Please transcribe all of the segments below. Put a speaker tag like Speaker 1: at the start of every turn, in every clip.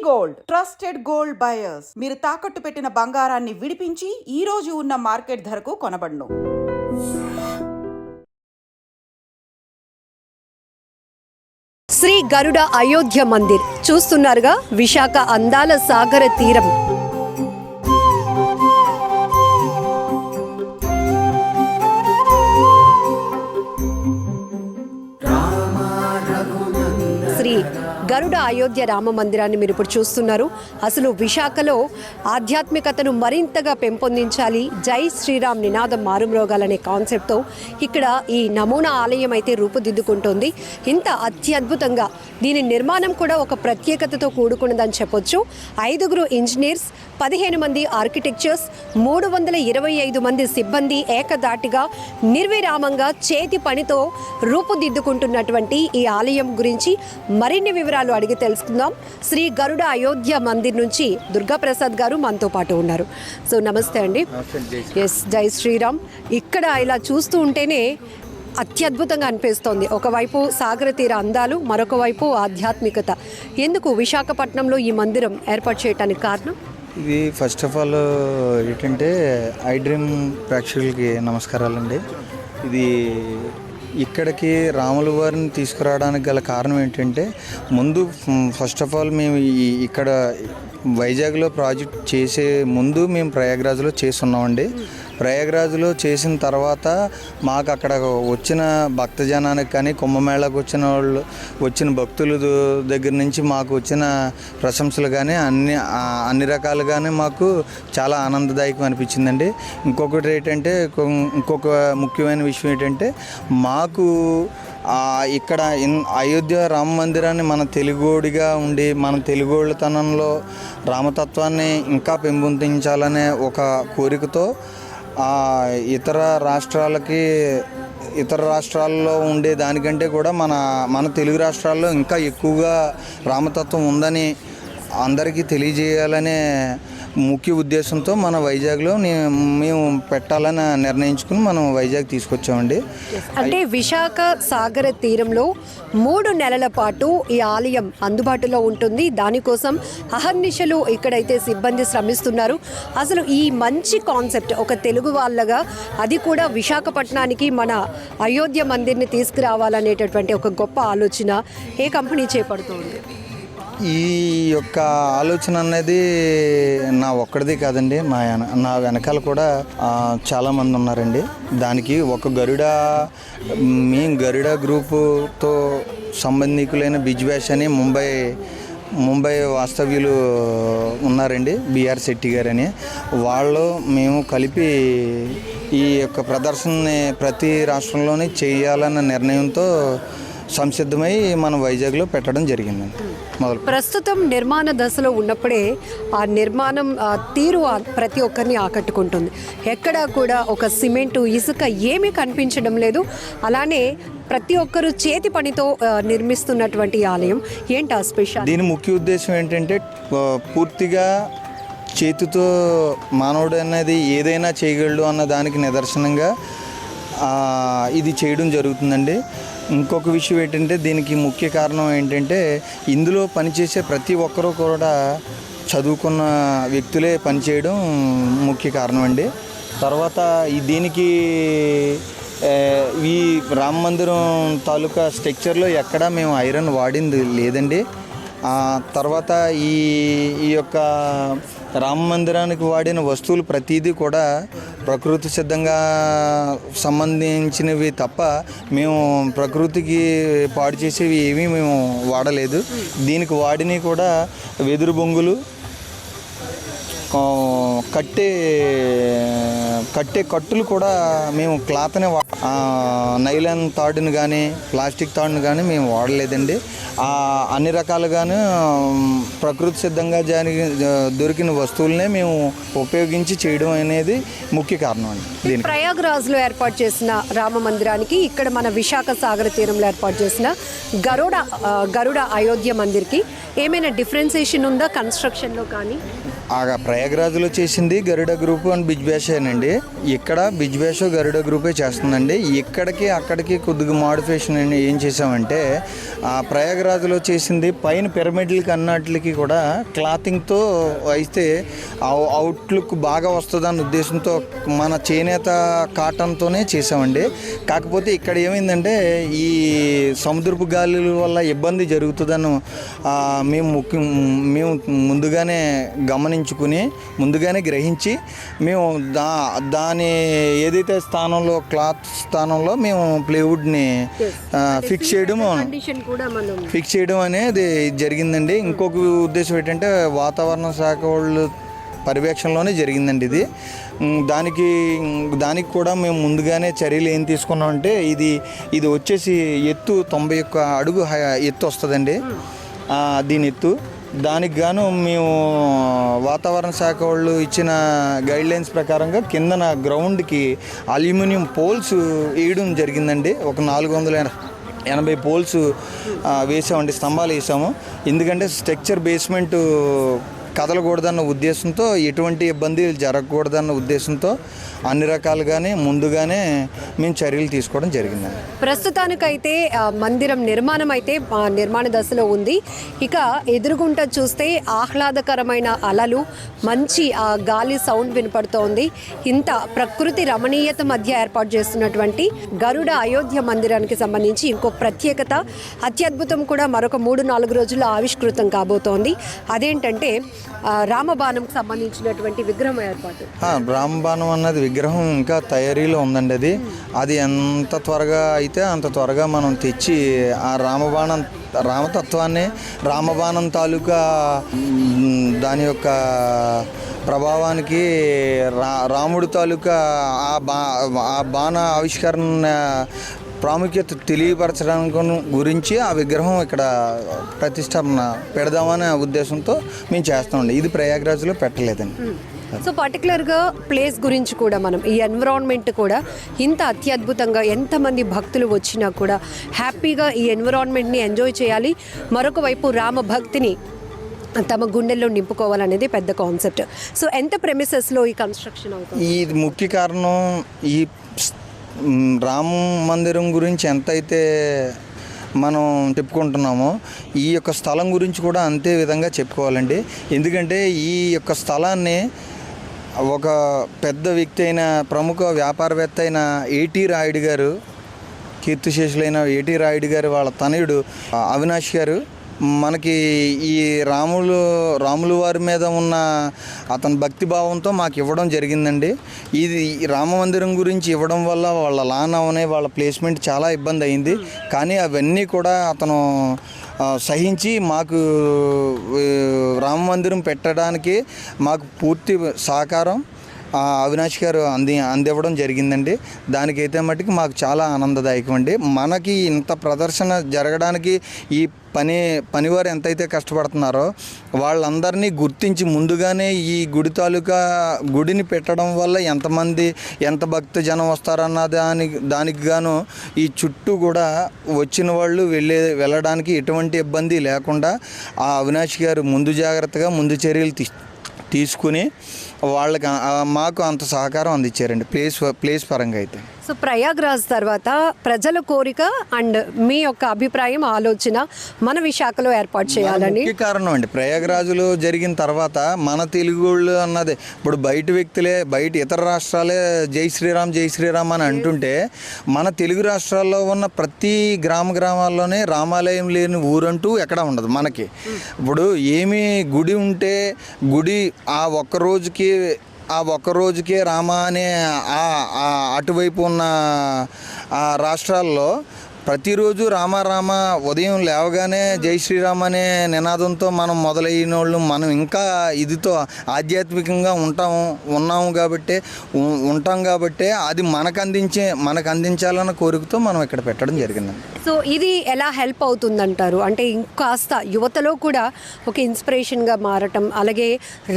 Speaker 1: Gold trusted gold buyers. మీరు తాకట్టు పెట్టిన బంగారాన్ని విడిపించి ఈ రోజు ఉన్న మార్కెట్ ధరకు కొనబడును.
Speaker 2: శ్రీ గరుడ అయోధ్య మందిర్ చూస్తున్నారుగా, విశాఖ అందాల సాగర తీరం. శ్రీ గరుడ అయోధ్య రామ మందిరాన్ని మీరు ఇప్పుడు చూస్తున్నారు. అసలు విశాఖలో ఆధ్యాత్మికతను మరింతగా పెంపొందించాలి, జై శ్రీరామ్ నినాదం మారుమ్రోగాలనే కాన్సెప్ట్తో ఇక్కడ ఈ నమూనా ఆలయం అయితే రూపుదిద్దుకుంటోంది. ఇంత అత్యద్భుతంగా దీని నిర్మాణం కూడా ఒక ప్రత్యేకతతో కూడుకున్నదని చెప్పొచ్చు. 5 ఇంజనీర్స్, 15 మంది ఆర్కిటెక్చర్స్, 325 మంది సిబ్బంది ఏకదాటిగా నిర్విరామంగా చేతి పనితో రూపుదిద్దుకుంటున్నటువంటి ఈ ఆలయం గురించి మరిన్ని వివరాలు అడిగి తెలుసుకుందాం. శ్రీ గరుడ అయోధ్య మందిర్ నుంచి దుర్గా ప్రసాద్ గారు మనతో పాటు ఉన్నారు. సో నమస్తే అండి. ఎస్, జై శ్రీరామ్. ఇక్కడ ఇలా చూస్తూ ఉంటేనే అత్యద్భుతంగా అనిపిస్తోంది. ఒకవైపు సాగర తీర అందాలు, మరొక వైపు ఆధ్యాత్మికత. ఎందుకు విశాఖపట్నంలో ఈ మందిరం ఏర్పాటు చేయడానికి కారణం?
Speaker 3: ఇది ఫస్ట్ ఆఫ్ ఆల్ ఏంటంటే ఐ డ్రీమ్ ప్రేక్షకులకి నమస్కారాలండి. ఇది ఇక్కడికి రాముల వారిని తీసుకురావడానికి గల కారణం ఏంటంటే, ముందు ఫస్ట్ ఆఫ్ ఆల్ మేము ఇక్కడ వైజాగ్లో ప్రాజెక్ట్ చేసే ముందు మేము ప్రయాగ్రాజ్లో చేస్తున్నామండి. ప్రయాగ్రాజ్లో చేసిన తర్వాత మాకు అక్కడ వచ్చిన భక్తజనానికి కానీ, కుంభమేళకు వచ్చిన భక్తుల దగ్గర నుంచి మాకు వచ్చిన ప్రశంసలు కానీ అన్ని రకాలుగానే మాకు చాలా ఆనందదాయకం అనిపించిందండి. ఇంకొకటి ఏంటంటే, ఇంకొక ముఖ్యమైన విషయం ఏంటంటే, మాకు ఇక్కడ అయోధ్య రామ మందిరాన్ని మన తెలుగోడిగా ఉండి మన తెలుగోళ్ళతనంలో రామతత్వాన్ని ఇంకా పెంపొందించాలనే ఒక కోరికతో ఇతర రాష్ట్రాల్లో ఉండే దానికంటే కూడా మన తెలుగు రాష్ట్రాల్లో ఇంకా ఎక్కువగా రామతత్వం ఉందని అందరికీ తెలియజేయాలనే ముఖ్య ఉద్దేశంతో మన వైజాగ్లో మేము పెట్టాలని నిర్ణయించుకుని మనం వైజాగ్ తీసుకొచ్చామండి.
Speaker 2: అంటే విశాఖ సాగర తీరంలో 3 నెలల పాటు ఈ ఆలయం అందుబాటులో ఉంటుంది. దానికోసం అహర్నిశలు ఇక్కడైతే సిబ్బంది శ్రమిస్తున్నారు. అసలు ఈ మంచి కాన్సెప్ట్ ఒక తెలుగు వాళ్ళగా, అది కూడా విశాఖపట్నానికి మన అయోధ్య మందిర్ని తీసుకురావాలనేటటువంటి ఒక గొప్ప ఆలోచన ఏ కంపెనీ చేపడుతుంది?
Speaker 3: ఈ యొక్క ఆలోచన అనేది నా ఒక్కడిది కాదండి, నా వెనకాల కూడా చాలామంది ఉన్నారండి. దానికి ఒక గరుడ గ్రూపుతో సంబంధికులైన బిజ్వాష్ అని ముంబై వాస్తవ్యులు ఉన్నారండి, బిఆర్ శెట్టి గారని. వాళ్ళు మేము కలిపి ఈ యొక్క ప్రదర్శనని ప్రతి రాష్ట్రంలోనే చేయాలన్న నిర్ణయంతో సంసిద్ధమై మనం వైజాగ్లో పెట్టడం జరిగిందండి.
Speaker 2: ప్రస్తుతం నిర్మాణ దశలో ఉన్నప్పుడే ఆ నిర్మాణం తీరు ప్రతి ఒక్కరిని ఆకట్టుకుంటుంది. ఎక్కడా కూడా ఒక సిమెంటు, ఇసుక ఏమీ కనిపించడం లేదు. అలానే ప్రతి ఒక్కరు చేతి పనితో నిర్మిస్తున్నటువంటి ఆలయం ఏంటి ఆ స్పెషల్?
Speaker 3: దీని ముఖ్య ఉద్దేశం ఏంటంటే, పూర్తిగా చేతితో మానవుడు అనేది ఏదైనా చేయగలడు అన్న దానికి నిదర్శనంగా ఇది చేయడం జరుగుతుందండి. ఇంకొక విషయం ఏంటంటే, దీనికి ముఖ్య కారణం ఏంటంటే, ఇందులో పనిచేసే ప్రతి ఒక్కరూ కూడా చదువుకున్న వ్యక్తులే పనిచేయడం ముఖ్య కారణం అండి. తర్వాత దీనికి ఈ రామ మందిరం తాలూకా స్ట్రక్చర్లో ఎక్కడా మేము ఐరన్ వాడింది లేదండి. తర్వాత ఈ యొక్క రామ మందిరానికి వాడిన వస్తువులు ప్రతిదీ కూడా ప్రకృతి సిద్ధంగా సంబంధించినవి తప్ప మేము ప్రకృతికి పాడు చేసేవి ఏమీ మేము వాడలేదు. దీనికి వాడినవి కూడా వెదురు బొంగులు, కట్టే కట్టులు కూడా మేము క్లాత్నే నైలాన్ తాడుని కానీ ప్లాస్టిక్ తాడుని కానీ మేము వాడలేదండి. అన్ని రకాలుగాను ప్రకృతి సిద్ధంగా దొరికిన వస్తువులనే మేము ఉపయోగించి చేయడం అనేది ముఖ్య కారణం అండి. దీనికి
Speaker 2: ప్రయాగ్రాజ్లో ఏర్పాటు చేసిన రామ మందిరానికి, ఇక్కడ మన విశాఖ సాగర తీరంలో ఏర్పాటు చేసిన గరుడ అయోధ్య మందిర్కి ఏమైనా డిఫరెన్సియేషన్ ఉందా కన్స్ట్రక్షన్లో కానీ?
Speaker 3: ప్రయాగ్రాజ్లో చేసింది గరుడ గ్రూప్ అండ్ బిజ్బేషేనండి. ఇక్కడ బిజ్బేషో గరుడ గ్రూపే చేస్తుందండి. ఇక్కడికి అక్కడికి కొద్దిగా మోడిఫికేషన్ ఏం చేసామంటే ఆ ప్రయాగ్రాజ్లో చేసింది పైన పిరమిడ్లకి అన్నట్లకి కూడా క్లాతింగ్తో అయితే అవుట్లుక్ బాగా వస్తుందన్న ఉద్దేశంతో మన చేనేత కాటన్తోనే చేసామండి. కాకపోతే ఇక్కడ ఏమైందంటే ఈ సముద్రపు గాలుల వల్ల ఇబ్బంది జరుగుతుందని మేము ముందుగానే గమనించుకుని ముందుగానే గ్రహించి మేము దాని ఏదైతే స్థానంలో క్లాత్ స్థానంలో మేము ప్లేవుడ్ని ఫిక్స్ చేయడం అనేది జరిగిందండి. ఇంకొక ఉద్దేశం ఏంటంటే వాతావరణ శాఖ వాళ్ళు పర్యవేక్షణలోనే జరిగిందండి ఇది. దానికి కూడా మేము ముందుగానే చర్యలు ఏం తీసుకున్నామంటే ఇది వచ్చేసి ఎత్తు 91 అడుగు ఎత్తు వస్తుందండి. దీని ఎత్తు దానికి గాను మేము వాతావరణ శాఖ వాళ్ళు ఇచ్చిన గైడ్లైన్స్ ప్రకారంగా కిందన గ్రౌండ్కి అల్యూమినియం పోల్స్ వేయడం జరిగిందండి. ఒక 480 పోల్స్ వేసామండి, స్తంభాలు వేసాము. ఎందుకంటే స్ట్రక్చర్ బేస్మెంట్ కదలకూడదన్న ఉద్దేశంతో, ఎటువంటి ఇబ్బందులు జరగకూడదన్న ఉద్దేశంతో అన్ని రకాలుగానే ముందుగానే మేము చర్యలు తీసుకోవడం జరిగిందండి.
Speaker 2: ప్రస్తుతానికైతే మందిరం నిర్మాణం అయితే నిర్మాణ దశలో ఉంది. ఇక ఎదురుగుంట చూస్తే ఆహ్లాదకరమైన అలలు, మంచి గాలి సౌండ్ వినపడుతోంది. ఇంత ప్రకృతి రమణీయత మధ్య ఏర్పాటు చేస్తున్నటువంటి గరుడ అయోధ్య మందిరానికి సంబంధించి ఇంకో ప్రత్యేకత, అత్యద్భుతం కూడా మరొక 3-4 రోజుల్లో ఆవిష్కృతం కాబోతోంది. అదేంటంటే రామబాణంకి సంబంధించినటువంటి విగ్రహం ఏర్పాటు.
Speaker 3: రామబాణం అన్నది విగ్రహం ఇంకా తయారీలో ఉందండి. అది ఎంత త్వరగా అయితే అంత త్వరగా మనం తెచ్చి ఆ రామతత్వాన్ని, రామబాణం తాలూకా దాని యొక్క ప్రభావానికి రాముడి తాలూకా ఆ బాణ ఆవిష్కరణ ప్రాముఖ్యత తెలియపరచడానికి గురించి ఆ విగ్రహం ఇక్కడ ప్రతిష్టాపన పెడదామనే ఉద్దేశంతో మేము చేస్తామండి. ఇది ప్రయాగ్రాజ్లో పెట్టలేదండి.
Speaker 2: సో పర్టికులర్గా ప్లేస్ గురించి కూడా మనం ఈ ఎన్విరాన్మెంట్ కూడా ఇంత అత్యద్భుతంగా ఎంతమంది భక్తులు వచ్చినా కూడా హ్యాపీగా ఈ ఎన్విరాన్మెంట్ని ఎంజాయ్ చేయాలి. మరొక వైపు రామ భక్తిని తమ గుండెల్లో నింపుకోవాలనేది పెద్ద కాన్సెప్ట్. సో ఎంత ప్రెమిసెస్లో ఈ కన్స్ట్రక్షన్ అవుతుంది?
Speaker 3: ఇది ముఖ్య కారణం. ఈ రామ మందిరం గురించి ఎంతైతే మనం చెప్పుకుంటున్నామో ఈ యొక్క స్థలం గురించి కూడా అంతే విధంగా చెప్పుకోవాలండి. ఎందుకంటే ఈ యొక్క స్థలాన్ని ఒక పెద్ద వ్యక్తి అయిన, ప్రముఖ వ్యాపారవేత్త అయిన ఏటీ రాయుడు గారు, కీర్తిశేషులైన ఏటీ రాయుడు గారు వాళ్ళ తనయుడు అవినాష్ గారు మనకి ఈ రాములు వారి మీద ఉన్న అతని భక్తిభావంతో మాకు ఇవ్వడం జరిగిందండి. ఇది రామ మందిరం గురించి ఇవ్వడం వల్ల వాళ్ళ లాన్ అవనే వాళ్ళ ప్లేస్మెంట్ చాలా ఇబ్బంది అయింది. కానీ అవన్నీ కూడా అతను సహించి మాకు రామ మందిరం పెట్టడానికి మాకు పూర్తి సహకారం అవినాష్ గారు అందివ్వడం జరిగిందండి. దానికైతే మట్టుకు మాకు చాలా ఆనందదాయకం అండి. మనకి ఇంత ప్రదర్శన జరగడానికి ఈ పనివారు ఎంతైతే కష్టపడుతున్నారో వాళ్ళందరినీ గుర్తించి ముందుగానే ఈ గుడిని పెట్టడం వల్ల ఎంత భక్త జనం వస్తారన్న దానికి గాను ఈ చుట్టూ కూడా వచ్చిన వాళ్ళు వెళ్ళడానికి ఎటువంటి ఇబ్బంది లేకుండా ఆ అవినాష్ గారు ముందు జాగ్రత్తగా ముందు చర్యలు తీసుకుని వాళ్ళకి మాకు అంత సహకారం అందించారండి ప్లేస్ పరంగా అయితే.
Speaker 2: సో ప్రయాగ్రాజ్ తర్వాత ప్రజల కోరిక అండ్ మీ యొక్క అభిప్రాయం, ఆలోచన మన విశాఖలో ఏర్పాటు చేయాలని
Speaker 3: ముఖ్య కారణం అండి. ప్రయాగ్రాజ్లో జరిగిన తర్వాత మన తెలుగు వాళ్ళు అన్నది ఇప్పుడు బయట ఇతర రాష్ట్రాలే జై శ్రీరామ్ అని అంటుంటే మన తెలుగు రాష్ట్రాల్లో ఉన్న ప్రతి గ్రామాల్లోనే రామాలయం లేని ఊరంటూ ఎక్కడ ఉండదు మనకి. ఇప్పుడు ఏమి గుడి ఉంటే ఆ ఒక్క రోజుకే రామ అనే అటువైపు ఉన్న ఆ రాష్ట్రాల్లో ప్రతిరోజు రామ ఉదయం లేవగానే జై శ్రీరామ్ అనే నినాదంతో మనం మొదలైన వాళ్ళు మనం ఇంకా ఇదితో ఆధ్యాత్మికంగా ఉంటాం కాబట్టి అది మనకు అందించాలన్న కోరికతో మనం ఇక్కడ పెట్టడం జరిగిందండి.
Speaker 2: సో ఇది ఎలా హెల్ప్ అవుతుందంటారు? అంటే ఇంకాస్త యువతలో కూడా ఒక ఇన్స్పిరేషన్గా మారటం, అలాగే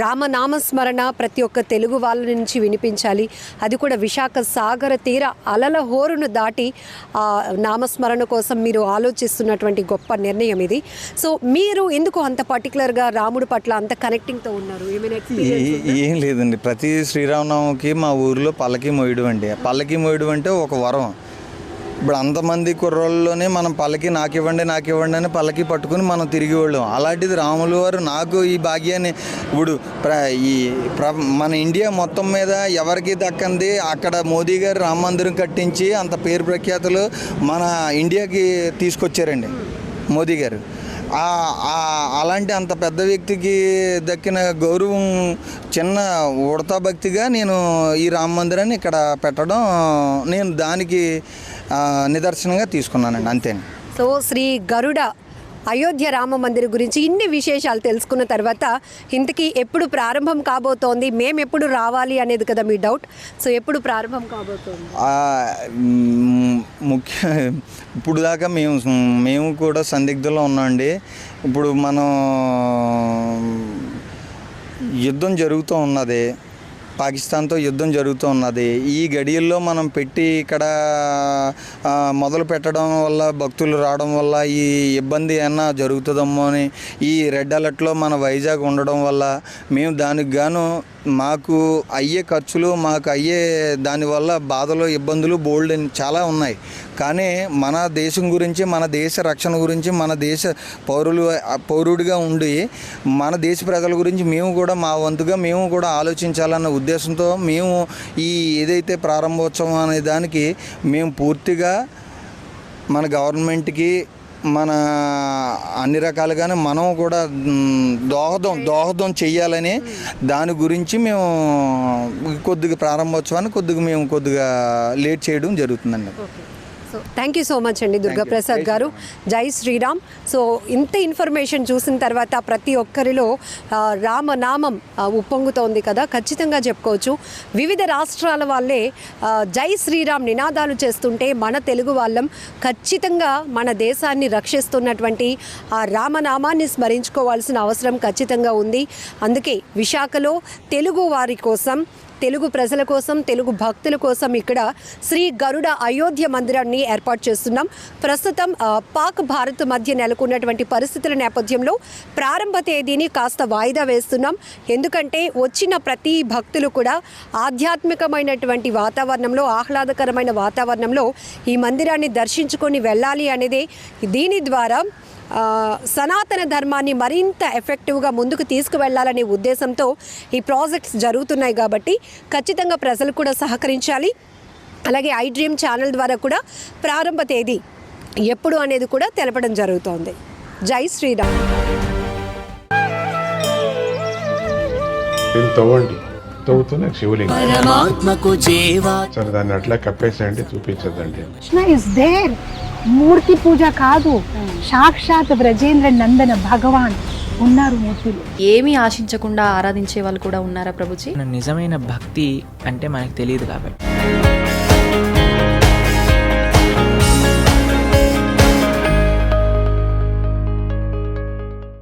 Speaker 2: రామనామస్మరణ ప్రతి ఒక్క తెలుగు వాళ్ళ నుంచి వినిపించాలి. అది కూడా విశాఖ సాగర తీర అలల హోరును దాటి నామస్మరణ పునఃస్మరణ కోసం మీరు ఆలోచిస్తున్నటువంటి గొప్ప నిర్ణయం ఇది. సో మీరు ఎందుకు అంత పర్టికులర్గా రాముడి పట్ల అంత కనెక్టింగ్తో ఉన్నారు? ఏమైనా ఎక్స్పీరియన్స్?
Speaker 3: ఏం లేదండి, ప్రతి శ్రీరామనవమికి మా ఊరిలో పల్లకి మోయడం అండి. పల్లకి మోయడం అంటే ఒక వరం. ఇప్పుడు అంతమంది కుర్రోళ్ళలోనే మనం పల్లకి నాకు ఇవ్వండి అని పల్లకి పట్టుకుని మనం తిరిగి వాళ్ళం. అలాంటిది రాములు వారు నాకు ఈ భాగ్యాన్ని ఇప్పుడు మన ఇండియా మొత్తం మీద ఎవరికి దక్కంది అక్కడ మోదీ గారు రామ మందిరం కట్టించి అంత పేరు ప్రఖ్యాతులు మన ఇండియాకి తీసుకొచ్చారండి మోదీ గారు. అలాంటి అంత పెద్ద వ్యక్తికి దక్కిన గౌరవం చిన్న ఉడతా భక్తిగా నేను ఈ రామ మందిరాన్ని ఇక్కడ పెట్టడం నేను దానికి నిదర్శనంగా తీసుకున్నానండి, అంతేని.
Speaker 2: సో శ్రీ గరుడ అయోధ్య రామ మందిర్ గురించి ఇన్ని విశేషాలు తెలుసుకున్న తర్వాత ఇంతకీ ఎప్పుడు ప్రారంభం కాబోతోంది, మేము ఎప్పుడు రావాలి అనేది కదా మీ డౌట్. సో ఎప్పుడు ప్రారంభం కాబోతోంది?
Speaker 3: ఇప్పుడు దాకా మేము కూడా సందిగ్ధంలో ఉన్నామండి. ఇప్పుడు మనం యుద్ధం జరుగుతూ ఉన్నది, పాకిస్తాన్తో యుద్ధం జరుగుతూ ఉన్నది. ఈ గడియల్లో మనం పెట్టి ఇక్కడ మొదలు పెట్టడం వల్ల భక్తులు రావడం వల్ల ఈ ఇబ్బంది ఏమన్నా జరుగుతుందేమో అని ఈ రెడ్ అలర్ట్లో మన వైజాగ్ ఉండడం వల్ల మేము దానికి గాను మాకు అయ్యే ఖర్చులు, మాకు అయ్యే దానివల్ల బాధలు, ఇబ్బందులు బోల్డ్ చాలా ఉన్నాయి. కానీ మన దేశం గురించి, మన దేశ రక్షణ గురించి, మన దేశ పౌరుడిగా ఉండి మన దేశ ప్రజల గురించి మేము కూడా మా వంతుగా మేము కూడా ఆలోచించాలన్న ఉద్దేశంతో మేము ఈ ఏదైతే ప్రారంభోత్సవం అనే దానికి మేము పూర్తిగా మన గవర్నమెంట్కి మన అన్ని రకాలుగానే మనం కూడా దోహదం చెయ్యాలని దాని గురించి మేము కొద్దిగా ప్రారంభోత్సవాన్ని కొద్దిగా లేట్ చేయడం జరుగుతుందండి.
Speaker 2: So thank you so much అండి దుర్గాప్రసాద్ గారు. జై శ్రీరామ్. సో ఇంత ఇన్ఫర్మేషన్ చూసిన తర్వాత ప్రతి ఒక్కరిలో రామనామం ఉప్పొంగుతోంది కదా, ఖచ్చితంగా చెప్పుకోవచ్చు. వివిధ రాష్ట్రాల వాళ్ళే జై శ్రీరామ్ నినాదాలు చేస్తుంటే మన తెలుగు వాళ్ళం ఖచ్చితంగా మన దేశాన్ని రక్షిస్తున్నటువంటి ఆ రామనామాన్ని స్మరించుకోవాల్సిన అవసరం ఖచ్చితంగా ఉంది. అందుకే విశాఖలో తెలుగు వారి కోసం, తెలుగు ప్రజల కోసం, తెలుగు భక్తుల కోసం ఇక్కడ శ్రీ గరుడ అయోధ్య మందిరాన్ని ఏర్పాటు చేస్తున్నాం. ప్రస్తుతం పాక్ భారత్ మధ్య నెలకొన్నటువంటి పరిస్థితుల నేపథ్యంలో ప్రారంభ తేదీని కాస్త వాయిదా వేస్తున్నాం. ఎందుకంటే వచ్చిన ప్రతి భక్తులు కూడా ఆధ్యాత్మికమైనటువంటి వాతావరణంలో, ఆహ్లాదకరమైన వాతావరణంలో ఈ మందిరాన్ని దర్శించుకొని వెళ్ళాలి అనేది, దీని ద్వారా సనాతన ధర్మాన్ని మరింత ఎఫెక్టివ్గా ముందుకు తీసుకువెళ్లాలనే ఉద్దేశంతో ఈ ప్రాజెక్ట్స్ జరుగుతున్నాయి. కాబట్టి ఖచ్చితంగా ప్రజలు కూడా సహకరించాలి. అలాగే ఐ డ్రీమ్ ఛానల్ ద్వారా కూడా ప్రారంభ తేదీ ఎప్పుడు అనేది కూడా తెలపడం జరుగుతోంది. జై శ్రీరామ్.
Speaker 4: తవ్వుతూనే శివలింగం సరే దాన్ని అట్లా కప్పేసేయండి, చూపించదండి.
Speaker 5: మూర్తి పూజ కాదు, సాక్షాత్ బ్రజేంద్ర నందన భగవాన్ ఉన్నారు మూర్తిలో.
Speaker 6: ఏమీ ఆశించకుండా ఆరాధించే వాళ్ళు కూడా ఉన్నారా ప్రభుజీ?
Speaker 7: నిజమైన భక్తి అంటే మనకు తెలియదు కాబట్టి